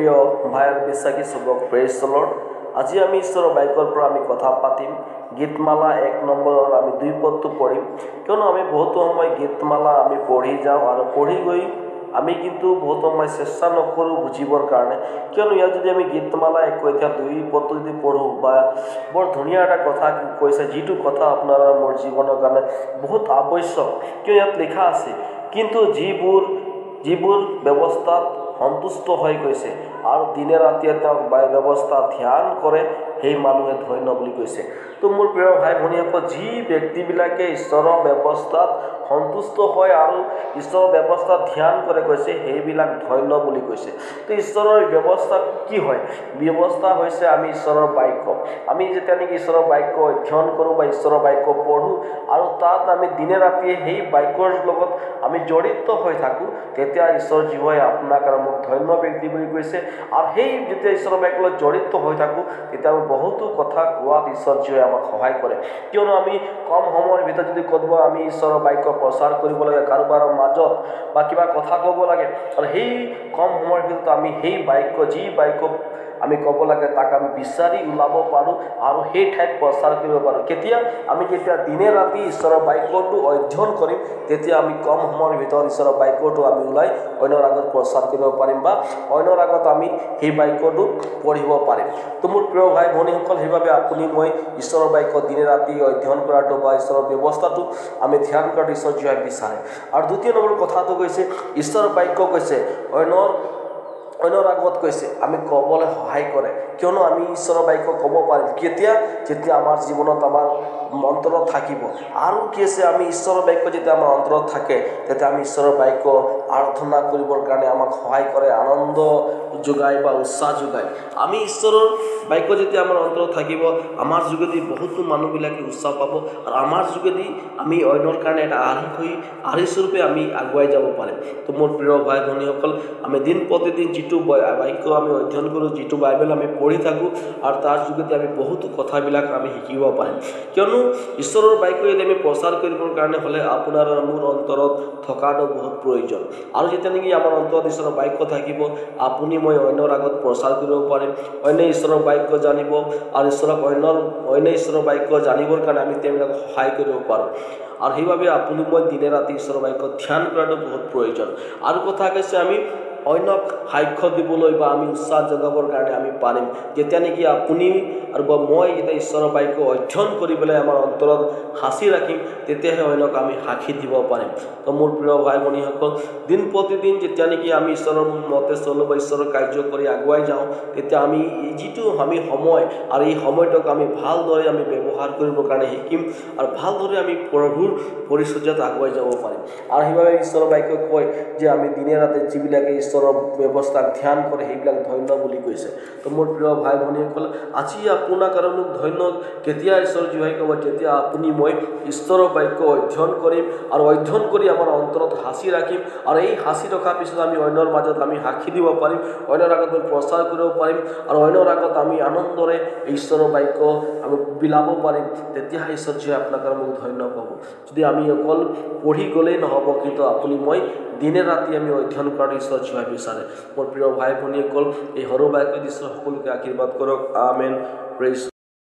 প্ৰিয় ভাই আৰু বিশ্বাসী যুৱক, প্ৰেইজ দ্য লৰ্ড। আজি আমি ঈশ্বৰৰ বাক্যৰ পৰা আমি কথা পাতিম। গীতমালা 1 নম্বৰৰ আমি 2 পদটো পঢ়িম, কিয়নো আমি বহুতো সময় গীতমালা আমি পঢ়ি যাওঁ আৰু পঢ়ি গৈ আমি কিন্তু বহুত সময় চেষ্টা নকৰোঁ বুজিবৰ কাৰণে, কিয়নো ইয়াত যদি আমি গীতমালা 1 এতিয়া 2 পদটো যদি পঢ়োঁ বা বৰ ধুনীয়া এটা কথা কৈছে, যিটো কথা আপোনাৰ মোৰ জীৱনৰ কাৰণে বহুত আৱশ্যক। কিয় ইয়াত লিখা আছে, কিন্তু যিবোৰ ব্যৱস্থাত সন্তুষ্ট হৈ গৈছে আৰু দিনে ৰাতিয়ে তেওঁক ব্যৱস্থা ধ্যান কৰে, সেই মানুহে ধন্য বুলি কৈছে। তো মোৰ প্ৰিয় ভাই ভনীসকল, যি ব্যক্তিবিলাকে ঈশ্বৰৰ ব্যৱস্থাত সন্তুষ্ট হয় আৰু ঈশ্বৰৰ ব্যৱস্থা ধ্যান কৰে কৈছে, সেইবিলাক ধন্য বুলি কৈছে। তো ঈশ্বৰৰ ব্যৱস্থা কি হয়? ব্যৱস্থা হৈছে আমি ঈশ্বৰৰ বাক্য। আমি যেতিয়া নেকি ঈশ্বৰৰ বাক্য অধ্যয়ন কৰোঁ বা ঈশ্বৰৰ বাক্য পঢ়োঁ আৰু তাত আমি দিনে ৰাতিয়ে সেই বাক্যৰ লগত আমি জড়িত হৈ থাকোঁ, তেতিয়া ঈশ্বৰ জীৱাই আপোনাক আৰু মোক ধন্য ব্যক্তি বুলি কৈছে। আৰু সেই যেতিয়া ঈশ্বৰৰ বাক্যৰ লগত জড়িত হৈ থাকোঁ, তেতিয়া আমি বহুতো কথা কোৱাত ঈশ্বৰ জীৱাই আমাক সহায় কৰে। কিয়নো আমি কম সময়ৰ ভিতৰত যদি ক'ব আমি ঈশ্বৰৰ বাক্য প্ৰচাৰ কৰিব লাগে কাৰোবাৰ মাজত বা কিবা কথা ক'ব লাগে, আৰু সেই কম সময়ৰ ভিতৰত আমি সেই বাক্য, যি বাক্য আমি ক'ব লাগে তাক আমি বিচাৰি ওলাব পাৰোঁ আৰু সেই ঠাইত প্ৰচাৰ কৰিব পাৰোঁ। কেতিয়া? আমি যেতিয়া দিনে ৰাতি ঈশ্বৰৰ বাক্যটো অধ্যয়ন কৰিম, তেতিয়া আমি কম সময়ৰ ভিতৰত ঈশ্বৰৰ বাক্যটো আমি ওলাই অন্যৰ আগত প্ৰচাৰ কৰিব পাৰিম বা অন্যৰ আগত আমি সেই বাক্যটো পঢ়িব পাৰিম। তো মোৰ প্ৰিয় ভাই ভনীসকল, সেইবাবে আপুনি মই ঈশ্বৰৰ বাক্য দিনে ৰাতি অধ্যয়ন কৰাটো বা ঈশ্বৰৰ ব্যৱস্থাটো আমি ধ্যান কৰাটো ঈশ্বৰ জীৱাই বিচাৰে। আৰু 2 নম্বৰ কথাটো কৈছে, ঈশ্বৰৰ বাক্য কৈছে অন্যৰ আগত কৈছে আমি ক'বলৈ সহায় কৰে। কিয়নো আমি ঈশ্বৰৰ বাক্য ক'ব পাৰিম কেতিয়া? যেতিয়া আমাৰ জীৱনত আমাৰ অন্তৰত থাকিব। আৰু কি আছে, আমি ঈশ্বৰৰ বাক্য যেতিয়া আমাৰ অন্তৰত থাকে, তেতিয়া আমি ঈশ্বৰৰ বাক্য আৰাধনা কৰিবৰ কাৰণে আমাক সহায় কৰে, আনন্দ যোগায় বা উৎসাহ যোগায়। আমি ঈশ্বৰৰ বাক্য যেতিয়া আমাৰ অন্তৰত থাকিব, আমাৰ যোগেদি বহুতো মানুহবিলাকে উৎসাহ পাব আৰু আমাৰ যোগেদি আমি অন্যৰ কাৰণে এটা আৰ্হিস্বৰূপে আমি আগুৱাই যাব পাৰিম। তো মোৰ প্ৰিয় ভাই ভনীসকল, আমি দিন প্ৰতিদিন যিটো বাক্য আমি অধ্যয়ন কৰোঁ, যিটো বাইবেল আমি পঢ়ি থাকোঁ, আৰু তাৰ যোগেদি আমি বহুতো কথাবিলাক আমি শিকিব পাৰিম। কিয়নো ঈশ্বৰৰ বাক্য যদি আমি প্ৰচাৰ কৰিবৰ কাৰণে হ'লে আপোনাৰ আৰু মোৰ অন্তৰত থকাটো বহুত প্ৰয়োজন। আৰু যেতিয়া নেকি আমাৰ অন্তৰত ঈশ্বৰৰ বাক্য থাকিব, আপুনি মই অন্যৰ আগত প্ৰচাৰ কৰিব পাৰিম, অন্য ঈশ্বৰৰ বাক্য জানিব আৰু অন্য ঈশ্বৰৰ বাক্য জানিবৰ কাৰণে আমি তেওঁলোকক সহায় কৰিব পাৰোঁ। আৰু সেইবাবে আপুনি মই দিনে ৰাতি ঈশ্বৰৰ বাক্য ধ্যান কৰাটো বহুত প্ৰয়োজন। আৰু কথা কৈছে, আমি অন্যক সাক্ষ্য দিবলৈ বা আমি উৎসাহ যোগাবৰ কাৰণে আমি পাৰিম, যেতিয়া নেকি আপুনি আৰু বা মই যেতিয়া ঈশ্বৰৰ বাক্য অধ্যয়ন কৰি পেলাই আমাৰ অন্তৰত সাঁচি ৰাখিম, তেতিয়াহে অন্যক আমি সাক্ষী দিব পাৰিম। তো মোৰ প্ৰিয় ভাই ভনীসকল, দিন প্ৰতিদিন যেতিয়া নেকি আমি ঈশ্বৰৰ মতে চলোঁ বা ঈশ্বৰৰ কাৰ্য কৰি আগুৱাই যাওঁ, তেতিয়া আমি যিটো সময় আৰু এই সময়টোক আমি ভালদৰে আমি ব্যৱহাৰ কৰিবৰ কাৰণে শিকিম আৰু ভালদৰে আমি প্ৰভুৰ পৰিচৰ্যাত আগুৱাই যাব পাৰিম। আৰু সেইবাবে ঈশ্বৰৰ বাক্য কয় যে আমি দিনে ৰাতি যিবিলাকে ঈশ্বৰৰ ব্যৱস্থাক ধ্যান কৰে, সেইবিলাক ধন্য বুলি কৈছে। তো মোৰ প্ৰিয় ভাই ভনীসকল, আজি আপোনাক আৰু মোক ধন্য কেতিয়া ঈশ্বৰ জীৱাই ক'ব, যেতিয়া আপুনি মই ঈশ্বৰৰ বাক্য অধ্যয়ন কৰিম আৰু অধ্যয়ন কৰি আমাৰ অন্তৰত সাঁচি ৰাখিম, আৰু এই সাঁচি ৰখাৰ পিছত আমি অন্যৰ মাজত আমি সাক্ষী দিব পাৰিম, অন্যৰ আগত আমি প্ৰচাৰ কৰিব পাৰিম আৰু অন্যৰ আগত আমি আনন্দৰে ঈশ্বৰৰ বাক্য আমি বিলাব পাৰিম। তেতিয়াহে ঈশ্বৰ জীৱাই আপোনাক আৰু মোক ধন্য পাব। যদি আমি অকল পঢ়ি গ'লেই নহ'ব, কিন্তু আপুনি মই দিনে ৰাতি আমি অধ্যয়ন কৰাটো ঈশ্বৰ জীৱাই বিচাৰে। মোৰ প্ৰিয় ভাই ভনীসকল, এই সৰু বাক্য ঈশ্বৰ সকলোকে আশীৰ্বাদ কৰক। আমেন। প্ৰেইজ